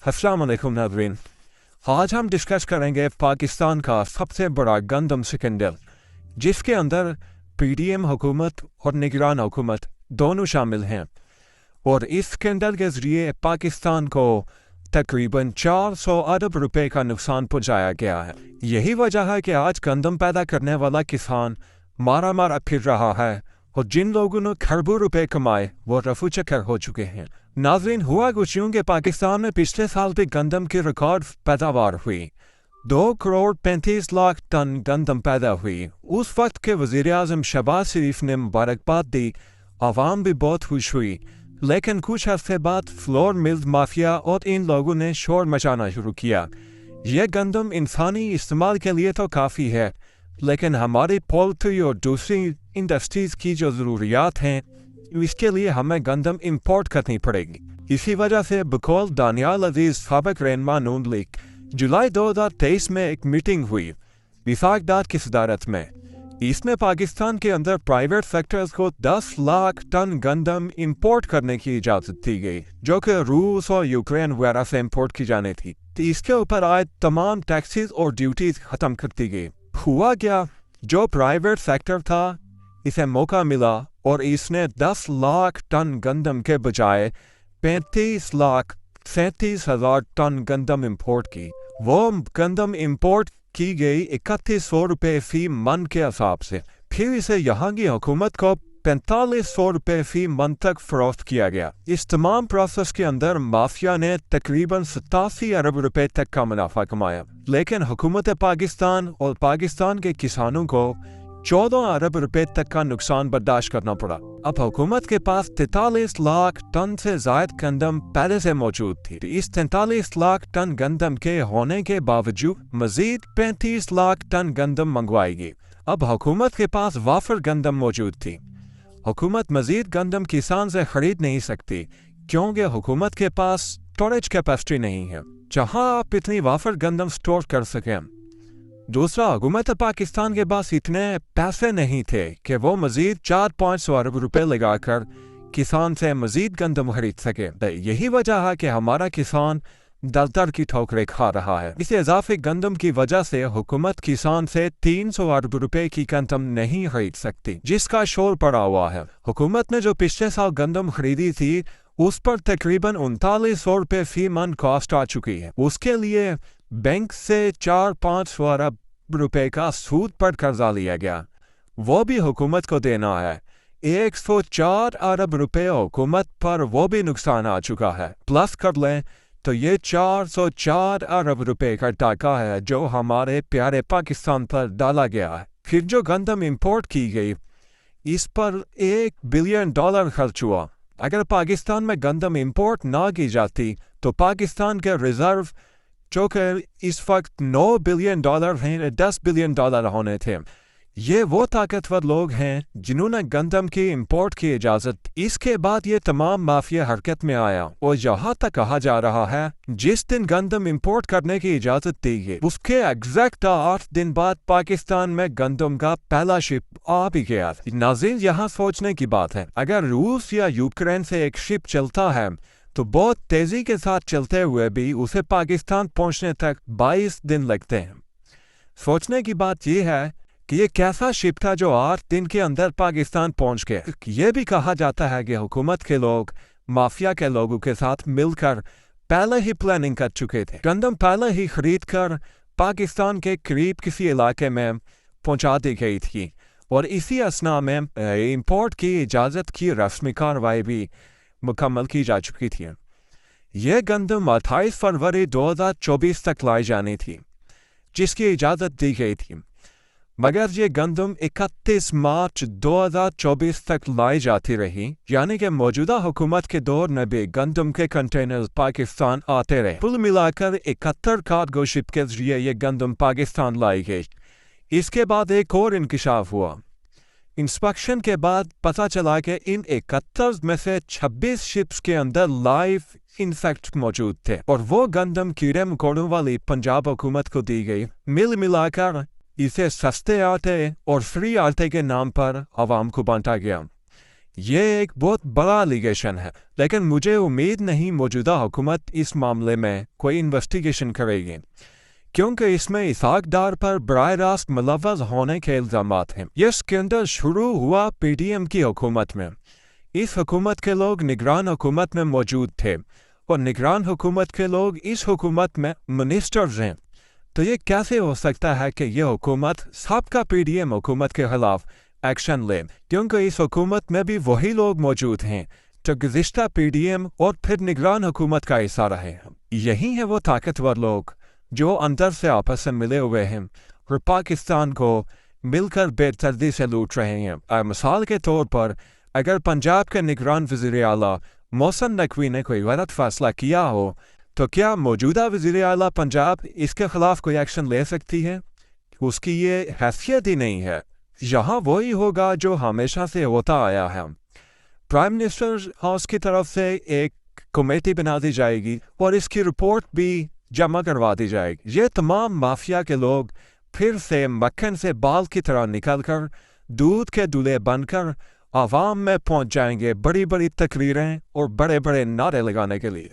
अस्सलाम वालेकुम नाज़रीन। आज हम डिस्कस करेंगे पाकिस्तान का सबसे बड़ा गंदम स्कैंडल, जिसके अंदर पीडीएम हुकूमत और निगरान हुकूमत दोनों शामिल हैं, और इस स्कैंडल के ज़रिए पाकिस्तान को तकरीबन 400 अरब रुपए का नुकसान पहुंचाया गया है। यही वजह है कि आज गंदम पैदा करने वाला किसान मारा मारा फिर रहा है, और जिन लोगों ने खरबों रुपए कमाए वो रफू चक्कर हो चुके हैं। नाज़रीन, हुआ कुछ यूं कि पाकिस्तान में पिछले साल भी गंदम की रिकॉर्ड पैदावार हुई। 2 करोड़ 35 लाख टन गंदम पैदा हुई। उस वक्त के वज़ीर-ए-आज़म शहबाज शरीफ ने मुबारकबाद दी, आवाम भी बहुत खुश हुई। लेकिन कुछ अरसे बाद फ्लोर मिल्स माफिया और इन लोगों ने शोर मचाना शुरू किया। यह गंदम इंसानी इस्तेमाल के लिए तो काफ़ी है, लेकिन हमारी पोल्ट्री और दूसरी इंडस्ट्रीज़ की जो ज़रूरियात हैं, इसके लिए हमें गंदम इंपोर्ट करनी पड़ेगी। इसी वजह से बकौल दानियाल अजीज़ साबिक रहनुमा नून लीग, जुलाई 2023 में एक मीटिंग हुई विफाक डार की सदारत में। इसमें पाकिस्तान के अंदर प्राइवेट सेक्टर्स को 10 लाख टन गंदम इंपोर्ट करने की इजाज़त दी गई, जो कि रूस और यूक्रेन वगैरह से इंपोर्ट की जानी थी। तो इसके ऊपर आए तमाम टैक्सेस और ड्यूटीज ख़त्म कर दी गई। हुआ क्या, जो प्राइवेट सेक्टर था इसे मौका मिला और इसने 10 लाख टन गंदम के बजाय 35,37,000 टन गंदम इंपोर्ट की। वो गंदम इंपोर्ट की गई 3100 रुपये फी मन के हिसाब से। फिर इसे यहाँ की हुकूमत को 4500 रुपये फी मन तक फरोख्त किया गया। इस तमाम प्रोसेस के अंदर माफिया ने तकरीबन 87 अरब रुपए तक का मुनाफा कमाया, लेकिन हुकूमत पाकिस्तान और पाकिस्तान के किसानों को 14 अरब रुपए तक का नुकसान बर्दाश्त करना पड़ा। अब हुकूमत के पास 43 लाख टन से ज़ायद गंदम पहले से मौजूद थी। इस 43 लाख टन गंदम के होने के बावजूद मजीद 35 लाख टन गंदम मंगवाएगी। अब हुकूमत के पास वाफर गंदम मौजूद थी। हुकूमत मजीद गंदम किसान से खरीद नहीं सकती, क्योंकि हुकूमत के पास स्टोरेज कैपेसिटी नहीं है जहां आप इतनी वाफर गंदम स्टोर कर सकें। दूसरा, हुकूमत पाकिस्तान के पास इतने पैसे नहीं थे कि वो मजीद 400-500 अरब रुपए लगाकर किसान से मजीद गंदम खरीद सके। यही वजह है कि हमारा किसान दर की ठोकरें खा रहा है। इस इजाफी गंदम की वजह से हुकूमत किसान से 300 अरब रुपए की गंदम नहीं खरीद सकती, जिसका शोर पड़ा हुआ है। हुकूमत ने जो पिछले साल गंदम खरीदी थी उस पर तकरीबन 3900 रुपये फी मन कॉस्ट आ चुकी है। उसके लिए बैंक से 400-500 अरब रुपए का सूद पर कर्जा लिया गया, वो भी हुकूमत को देना है। 104 अरब रुपए हुकूमत पर वो भी नुकसान आ चुका है। प्लस कर लें तो ये 404 अरब रुपए का टाका है जो हमारे प्यारे पाकिस्तान पर डाला गया है। फिर जो गंदम इंपोर्ट की गई, इस पर $1 बिलियन खर्च हुआ। अगर पाकिस्तान में गंदम इंपोर्ट ना की जाती तो पाकिस्तान के रिजर्व, जो कि इस वक्त $9 बिलियन हैं, $10 बिलियन होने थे। ये वो ताकतवर लोग हैं जिन्होंने गंदम की इंपोर्ट की इजाज़त। इसके बाद ये तमाम माफिया हरकत में आया, और यहाँ तक कहा जा रहा है जिस दिन गंदम इंपोर्ट करने की इजाज़त दी गई उसके एग्जैक्ट 8 दिन बाद पाकिस्तान में गंदम का पहला शिप आ भी गया। नाज़रीन, यहाँ सोचने की बात है, अगर रूस या यूक्रेन से एक शिप चलता है तो बहुत तेज़ी के साथ चलते हुए भी उसे पाकिस्तान पहुँचने तक 22 दिन लगते हैं। सोचने की बात यह है कि ये कैसा शिप था जो 8 दिन के अंदर पाकिस्तान पहुंच गया। ये भी कहा जाता है कि हुकूमत के लोग माफिया के लोगों के साथ मिलकर पहले ही प्लानिंग कर चुके थे। गंदम पहले ही खरीद कर पाकिस्तान के करीब किसी इलाके में पहुंचा दी गई थी, और इसी असना में इंपोर्ट की इजाज़त की रस्मी कार्रवाई भी मुकम्मल की जा चुकी थी। यह गंदम 28 फरवरी 2024 तक लाई जानी थी, जिसकी इजाज़त दी गई थी, मगर ये गंदम 31 मार्च 2024 तक लाई जाती रही। यानी कि मौजूदा हुकूमत के दौर में भी गंदम के कंटेनर्स पाकिस्तान आते रहे। कुल मिलाकर 71 कार्गो शिप के जरिए ये गंदम पाकिस्तान लाई गई। इसके बाद एक और इंकशाफ हुआ। इंस्पेक्शन के बाद पता चला कि इन 71 में से 26 शिप्स के अंदर लाइव इंसेक्ट मौजूद थे, और वो गंदम कीड़े मकोड़ों वाली पंजाब हुकूमत को दी गई। मिलाकर इसे सस्ते आटे और फ्री आटे के नाम पर आवाम को बांटा गया। یہ ایک بہت بڑا الیگیشن ہے، لیکن مجھے امید نہیں موجودہ حکومت اس معاملے میں کوئی انویسٹیگیشن کرے گی، کیونکہ اس میں اسحاق ڈار پر براہ راست ملوث ہونے کے الزامات ہیں۔ یہ اسکینڈل شروع ہوا پی ڈی ایم کی حکومت میں۔ اس حکومت کے لوگ نگران حکومت میں موجود تھے، اور نگران حکومت کے لوگ اس حکومت میں منسٹرز ہیں۔ تو یہ کیسے ہو سکتا ہے کہ یہ حکومت سابقہ پی ڈی ایم حکومت کے خلاف ایکشن لے، کیونکہ اس حکومت میں بھی وہی لوگ موجود ہیں جو گزشتہ پی ڈی ایم اور پھر نگران حکومت کا حصہ رہے ہیں۔ یہی ہیں وہ طاقتور لوگ جو اندر سے آپس سے ملے ہوئے ہیں اور پاکستان کو مل کر بے دردی سے لوٹ رہے ہیں۔ مثال کے طور پر اگر پنجاب کے نگران وزیر اعلیٰ محسن نقوی نے کوئی غلط فیصلہ کیا ہو تو کیا موجودہ وزیر اعلیٰ پنجاب اس کے خلاف کوئی ایکشن لے سکتی ہے؟ اس کی یہ حیثیت ہی نہیں ہے۔ یہاں وہی ہوگا جو ہمیشہ سے ہوتا آیا ہے۔ پرائم منسٹر ہاؤس کی طرف سے ایک کمیٹی بنا دی جائے گی اور اس کی رپورٹ بھی جمع کروا دی جائے گی۔ یہ تمام مافیا کے لوگ پھر سے مکھن سے بال کی طرح نکل کر دودھ کے دلہے بن کر عوام میں پہنچ جائیں گے بڑی بڑی تقریریں اور بڑے بڑے نعرے لگانے کے لیے۔